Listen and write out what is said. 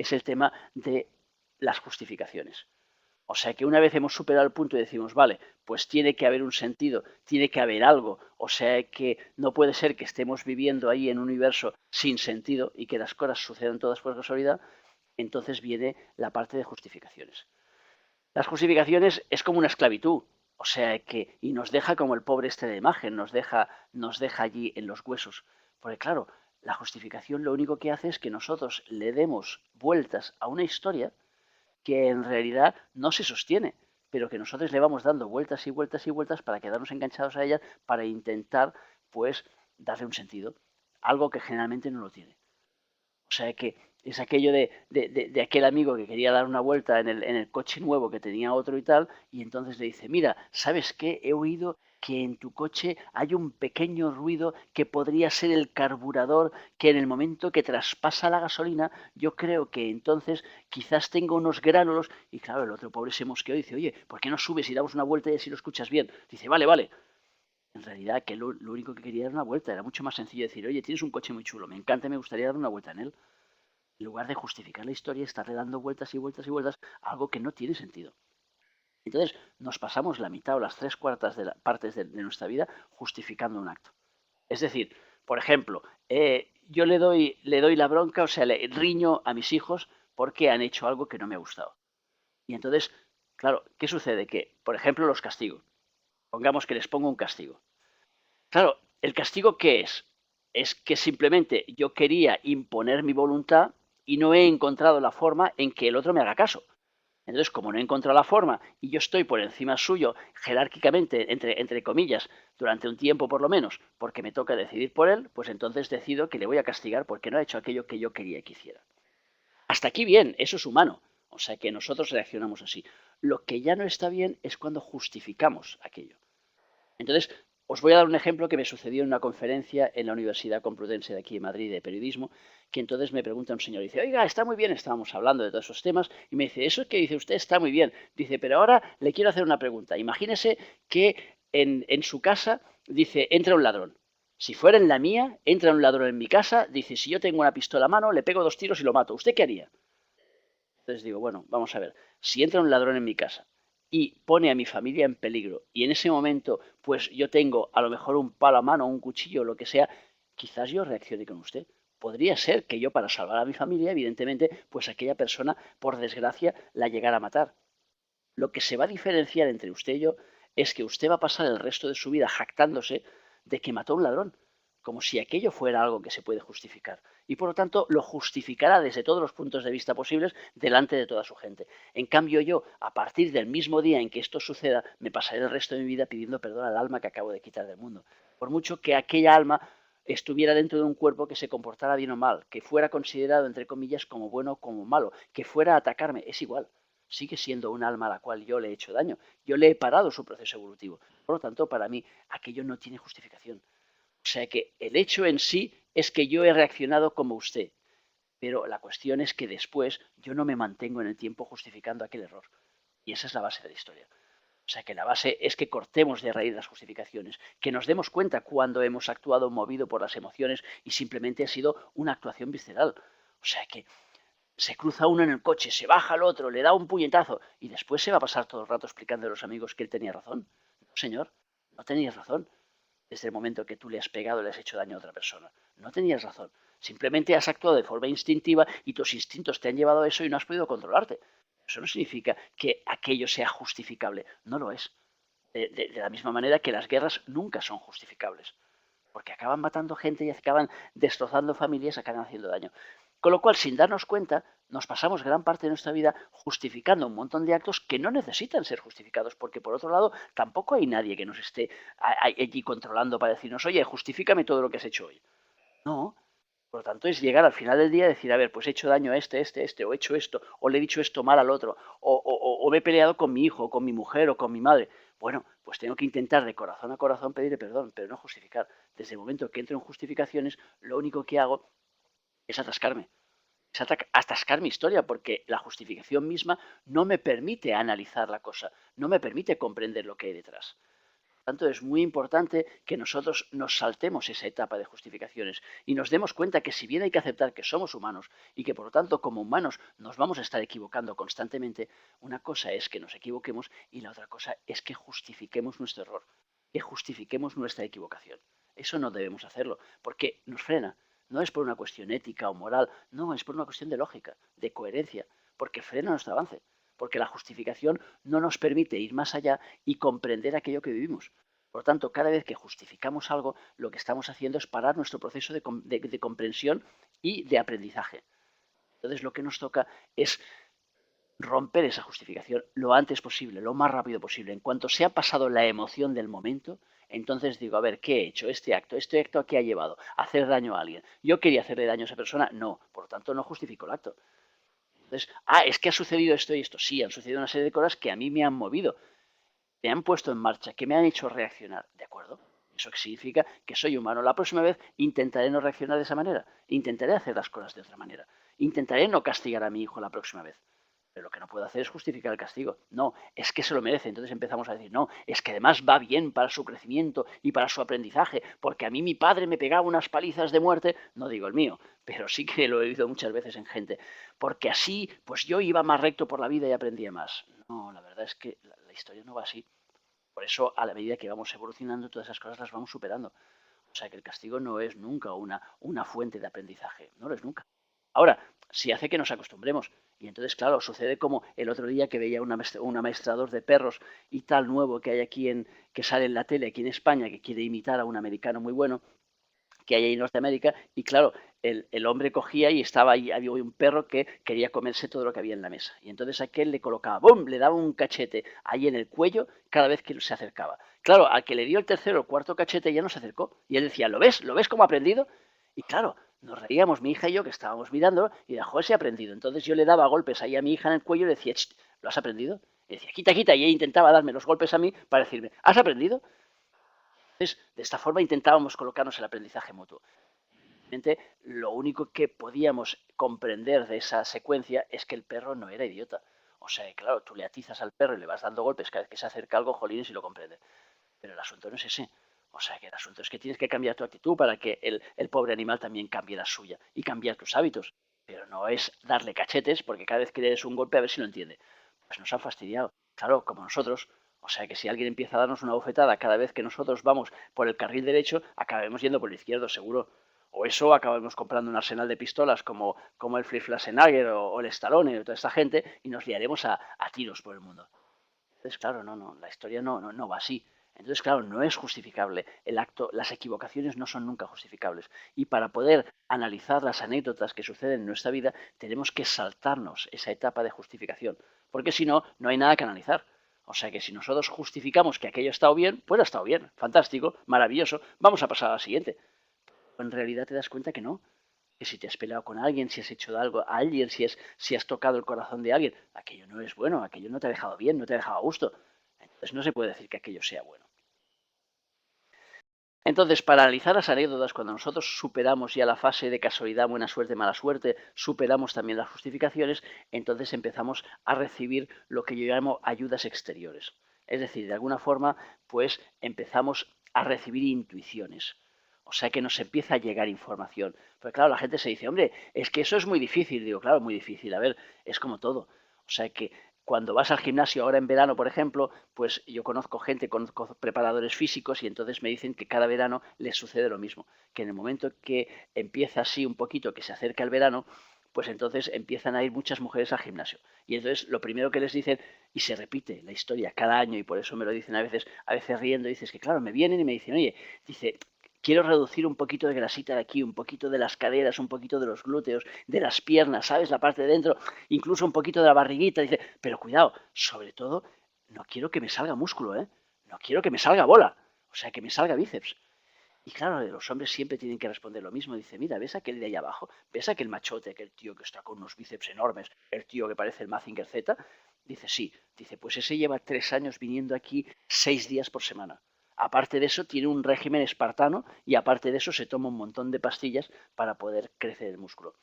es el tema de las justificaciones. O sea que una vez hemos superado el punto y decimos, vale, pues tiene que haber un sentido, tiene que haber algo, o sea que no puede ser que estemos viviendo ahí en un universo sin sentido y que las cosas sucedan todas por casualidad, entonces viene la parte de justificaciones. Las justificaciones es como una esclavitud, o sea que, y nos deja como el pobre este de imagen, nos deja allí en los huesos. Porque claro, la justificación lo único que hace es que nosotros le demos vueltas a una historia que en realidad no se sostiene, pero que nosotros le vamos dando vueltas y vueltas y vueltas para quedarnos enganchados a ella, para intentar, pues, darle un sentido, algo que generalmente no lo tiene. O sea que es aquello de aquel amigo que quería dar una vuelta en el coche nuevo que tenía otro y tal, y entonces le dice, mira, ¿sabes qué? He oído que en tu coche hay un pequeño ruido que podría ser el carburador, que en el momento que traspasa la gasolina, yo creo que entonces quizás tenga unos gránulos, y claro, el otro pobre se mosqueó y dice, oye, ¿por qué no subes y damos una vuelta y así lo escuchas bien? Dice, vale, vale. En realidad, que lo único que quería era una vuelta, era mucho más sencillo decir, oye, tienes un coche muy chulo, me encanta, me gustaría dar una vuelta en él. En lugar de justificar la historia, estarle dando vueltas y vueltas y vueltas a algo que no tiene sentido. Entonces, nos pasamos la mitad o las tres cuartas de partes de nuestra vida justificando un acto. Es decir, por ejemplo, yo le doy la bronca, o sea, le riño a mis hijos porque han hecho algo que no me ha gustado. Y entonces, claro, ¿qué sucede? Que, por ejemplo, los castigo. Pongamos que les pongo un castigo. Claro, ¿el castigo qué es? Es que simplemente yo quería imponer mi voluntad y no he encontrado la forma en que el otro me haga caso. Entonces, como no he encontrado la forma y yo estoy por encima suyo, jerárquicamente, entre comillas, durante un tiempo por lo menos, porque me toca decidir por él, pues entonces decido que le voy a castigar porque no ha hecho aquello que yo quería que hiciera. Hasta aquí bien, eso es humano. O sea que nosotros reaccionamos así. Lo que ya no está bien es cuando justificamos aquello. Entonces, os voy a dar un ejemplo que me sucedió en una conferencia en la Universidad Complutense de aquí de Madrid de periodismo, que entonces me pregunta un señor, dice, oiga, está muy bien, estábamos hablando de todos esos temas, y me dice, eso que dice usted está muy bien. Dice, pero ahora le quiero hacer una pregunta. Imagínese que en su casa, dice, entra un ladrón. Si fuera en la mía, entra un ladrón en mi casa, dice, si yo tengo una pistola a mano, le pego 2 tiros y lo mato. ¿Usted qué haría? Entonces digo, bueno, vamos a ver, si entra un ladrón en mi casa y pone a mi familia en peligro y en ese momento pues yo tengo a lo mejor un palo a mano, un cuchillo, lo que sea, quizás yo reaccione con usted. Podría ser que yo para salvar a mi familia, evidentemente, pues aquella persona, por desgracia, la llegara a matar. Lo que se va a diferenciar entre usted y yo es que usted va a pasar el resto de su vida jactándose de que mató a un ladrón, como si aquello fuera algo que se puede justificar. Y por lo tanto lo justificará desde todos los puntos de vista posibles delante de toda su gente. En cambio yo, a partir del mismo día en que esto suceda, me pasaré el resto de mi vida pidiendo perdón al alma que acabo de quitar del mundo. Por mucho que aquella alma estuviera dentro de un cuerpo que se comportara bien o mal, que fuera considerado, entre comillas, como bueno o como malo, que fuera a atacarme, es igual. Sigue siendo un alma a la cual yo le he hecho daño. Yo le he parado su proceso evolutivo. Por lo tanto, para mí, aquello no tiene justificación. O sea que el hecho en sí es que yo he reaccionado como usted, pero la cuestión es que después yo no me mantengo en el tiempo justificando aquel error. Y esa es la base de la historia. O sea que la base es que cortemos de raíz las justificaciones, que nos demos cuenta cuando hemos actuado movido por las emociones y simplemente ha sido una actuación visceral. O sea que se cruza uno en el coche, se baja al otro, le da un puñetazo y después se va a pasar todo el rato explicando a los amigos que él tenía razón. No, señor, no tenías razón desde el momento que tú le has pegado y le has hecho daño a otra persona. No tenías razón. Simplemente has actuado de forma instintiva y tus instintos te han llevado a eso y no has podido controlarte. Eso no significa que aquello sea justificable. No lo es. De la misma manera que las guerras nunca son justificables. Porque acaban matando gente y acaban destrozando familias, acaban haciendo daño. Con lo cual, sin darnos cuenta, nos pasamos gran parte de nuestra vida justificando un montón de actos que no necesitan ser justificados, porque por otro lado, tampoco hay nadie que nos esté allí controlando para decirnos, oye, justifícame todo lo que has hecho hoy. No. Por lo tanto, es llegar al final del día y decir, a ver, pues he hecho daño a este, o he hecho esto, o le he dicho esto mal al otro, o me he peleado con mi hijo, o con mi mujer, o con mi madre. Bueno, pues tengo que intentar de corazón a corazón pedirle perdón, pero no justificar. Desde el momento que entro en justificaciones, lo único que hago es atascarme. Es atascar mi historia, porque la justificación misma no me permite analizar la cosa, no me permite comprender lo que hay detrás. tanto, es muy importante que nosotros nos saltemos esa etapa de justificaciones y nos demos cuenta que si bien hay que aceptar que somos humanos y que por lo tanto como humanos nos vamos a estar equivocando constantemente, una cosa es que nos equivoquemos y la otra cosa es que justifiquemos nuestro error, que justifiquemos nuestra equivocación. Eso no debemos hacerlo porque nos frena. No es por una cuestión ética o moral, no, es por una cuestión de lógica, de coherencia, porque frena nuestro avance, porque la justificación no nos permite ir más allá y comprender aquello que vivimos. Por lo tanto, cada vez que justificamos algo, lo que estamos haciendo es parar nuestro proceso de comprensión y de aprendizaje. Entonces, lo que nos toca es romper esa justificación lo antes posible, lo más rápido posible. En cuanto se ha pasado la emoción del momento, entonces digo, a ver, ¿qué he hecho? Este acto ¿a qué ha llevado? ¿A hacer daño a alguien? ¿Yo quería hacerle daño a esa persona? No, por lo tanto no justifico el acto. Entonces, es que ha sucedido esto y esto. Sí, han sucedido una serie de cosas que a mí me han movido, me han puesto en marcha, que me han hecho reaccionar, ¿de acuerdo? Eso significa que soy humano. La próxima vez intentaré no reaccionar de esa manera, intentaré hacer las cosas de otra manera, intentaré no castigar a mi hijo la próxima vez. Pero lo que no puedo hacer es justificar el castigo. No, es que se lo merece. Entonces empezamos a decir, no, es que además va bien para su crecimiento y para su aprendizaje, porque a mí mi padre me pegaba unas palizas de muerte, no digo el mío, pero sí que lo he oído muchas veces en gente, porque así, pues yo iba más recto por la vida y aprendía más. No, la verdad es que la historia no va así. Por eso, a la medida que vamos evolucionando, todas esas cosas las vamos superando. O sea que el castigo no es nunca una fuente de aprendizaje, no lo es nunca. Ahora, sí hace que nos acostumbremos. Y entonces, claro, sucede como el otro día que veía un amaestrador de perros y tal nuevo que hay aquí que sale en la tele aquí en España, que quiere imitar a un americano muy bueno, que hay ahí en Norteamérica, y claro, el hombre cogía y estaba ahí, había un perro que quería comerse todo lo que había en la mesa. Y entonces aquel le colocaba, ¡bum!, le daba un cachete ahí en el cuello cada vez que se acercaba. Claro, al que le dio el tercero o cuarto cachete ya no se acercó. Y él decía, ¿lo ves? ¿Lo ves cómo ha aprendido? Y claro, nos reíamos mi hija y yo que estábamos mirándolo y de joder, se ha aprendido. Entonces yo le daba golpes ahí a mi hija en el cuello y le decía, ¿lo has aprendido? Y decía, quita, quita. Y ella intentaba darme los golpes a mí para decirme, ¿has aprendido? Entonces, de esta forma intentábamos colocarnos el aprendizaje mutuo. Lo único que podíamos comprender de esa secuencia es que el perro no era idiota. O sea, claro, tú le atizas al perro y le vas dando golpes cada vez que se acerca algo, jolines, y lo comprende. Pero el asunto no es ese. O sea, que el asunto es que tienes que cambiar tu actitud para que el pobre animal también cambie la suya y cambiar tus hábitos. Pero no es darle cachetes porque cada vez que le des un golpe a ver si lo entiende. Pues nos han fastidiado. Claro, como nosotros. O sea, que si alguien empieza a darnos una bofetada cada vez que nosotros vamos por el carril derecho, acabemos yendo por el izquierdo, seguro. O eso acabamos comprando un arsenal de pistolas como el Flick Schwarzenegger o el Stallone o toda esta gente y nos liaremos a tiros por el mundo. Entonces, claro, no, la historia no va así. Entonces, claro, no es justificable el acto, las equivocaciones no son nunca justificables. Y para poder analizar las anécdotas que suceden en nuestra vida, tenemos que saltarnos esa etapa de justificación, porque si no, no hay nada que analizar. O sea que si nosotros justificamos que aquello ha estado bien, pues ha estado bien, fantástico, maravilloso, vamos a pasar a la siguiente. Pero en realidad te das cuenta que no, que si te has peleado con alguien, si has hecho algo a alguien, si has tocado el corazón de alguien, aquello no es bueno, aquello no te ha dejado bien, no te ha dejado a gusto. Entonces no se puede decir que aquello sea bueno. Entonces, para analizar las anécdotas, cuando nosotros superamos ya la fase de casualidad, buena suerte, mala suerte, superamos también las justificaciones, entonces empezamos a recibir lo que yo llamo ayudas exteriores. Es decir, de alguna forma, pues empezamos a recibir intuiciones. O sea que nos empieza a llegar información. Porque claro, la gente se dice, hombre, es que eso es muy difícil. Digo, claro, muy difícil. A ver, es como todo. O sea que cuando vas al gimnasio ahora en verano, por ejemplo, pues yo conozco gente, conozco preparadores físicos y entonces me dicen que cada verano les sucede lo mismo, que en el momento que empieza así un poquito, que se acerca el verano, pues entonces empiezan a ir muchas mujeres al gimnasio. Y entonces lo primero que les dicen, y se repite la historia cada año, y por eso me lo dicen a veces riendo, dices que claro, me vienen y me dicen, oye, dice, quiero reducir un poquito de grasita de aquí, un poquito de las caderas, un poquito de los glúteos, de las piernas, ¿sabes? La parte de dentro, incluso un poquito de la barriguita. Dice, pero cuidado, sobre todo, no quiero que me salga músculo, ¿eh? No quiero que me salga bola, o sea, que me salga bíceps. Y claro, los hombres siempre tienen que responder lo mismo. Dice, mira, ¿ves aquel de allá abajo? ¿Ves aquel machote, aquel tío que está con unos bíceps enormes, el tío que parece el Mazinger Z? Dice, sí. Dice, pues ese lleva 3 años viniendo aquí 6 días por semana. Aparte de eso, tiene un régimen espartano y aparte de eso se toma un montón de pastillas para poder crecer el músculo.